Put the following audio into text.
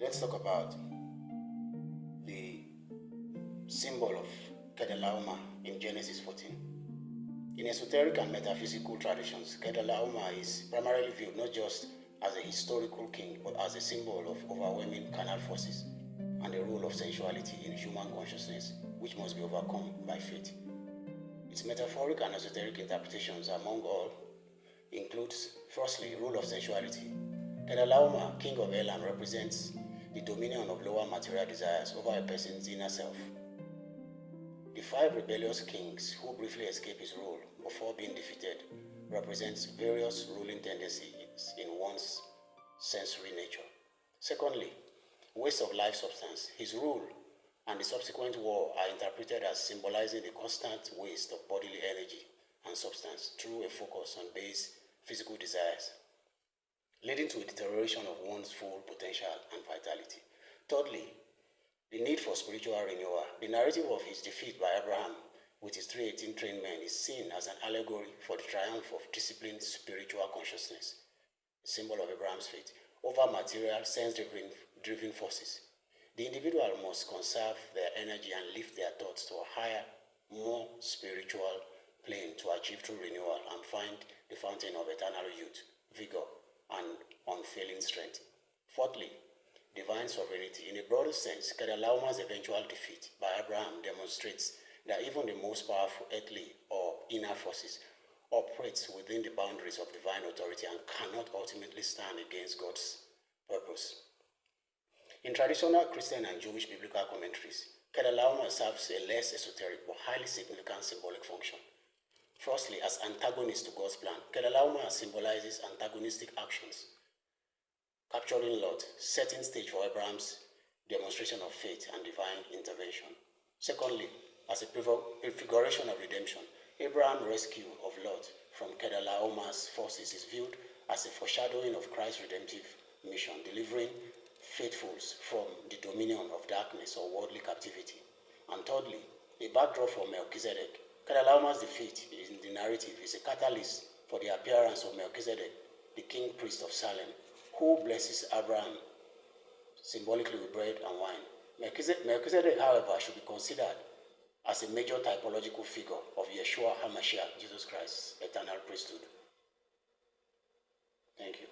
Let's talk about the symbol of Cherdarlomer in Genesis 14. In esoteric and metaphysical traditions, Cherdarlomer is primarily viewed not just as a historical king, but as a symbol of overwhelming carnal forces and the role of sensuality in human consciousness, which must be overcome by faith. Its metaphoric and esoteric interpretations, among all, includes, firstly, role of sensuality. Cherdarlomer, king of Elam, represents the dominion of lower material desires over a person's inner self. The 5 rebellious kings who briefly escape his rule before being defeated represents various ruling tendencies in one's sensory nature. Secondly, waste of life substance. His rule and the subsequent war are interpreted as symbolizing the constant waste of bodily energy and substance through a focus on base physical desires, leading to a deterioration of one's full potential and vitality. Thirdly, the need for spiritual renewal. The narrative of his defeat by Abraham with his 318 trained men is seen as an allegory for the triumph of disciplined spiritual consciousness, a symbol of Abraham's faith, over material, sense-driven forces. The individual must conserve their energy and lift their thoughts to a higher, more spiritual plane to achieve true renewal and find the fountain of eternal youth, vigor, and unfailing strength. Fourthly, divine sovereignty. In a broader sense, Cherdarlomer's eventual defeat by Abraham demonstrates that even the most powerful earthly or inner forces operates within the boundaries of divine authority and cannot ultimately stand against God's purpose. In traditional Christian and Jewish biblical commentaries, Cherdarlomer serves a less esoteric but highly significant symbolic function. Firstly, as antagonist to God's plan, Cherdarlomer symbolizes antagonistic actions, capturing Lot, setting stage for Abraham's demonstration of faith and divine intervention. Secondly, as a prefiguration of redemption, Abraham's rescue of Lot from Cherdarlomer's forces is viewed as a foreshadowing of Christ's redemptive mission, delivering faithfuls from the dominion of darkness or worldly captivity. And thirdly, a backdrop for Melchizedek. Cherdarlomer's defeat in the narrative is a catalyst for the appearance of Melchizedek, the king priest of Salem, who blesses Abraham symbolically with bread and wine. Melchizedek, however, should be considered as a major typological figure of Yeshua HaMashiach, Jesus Christ's eternal priesthood. Thank you.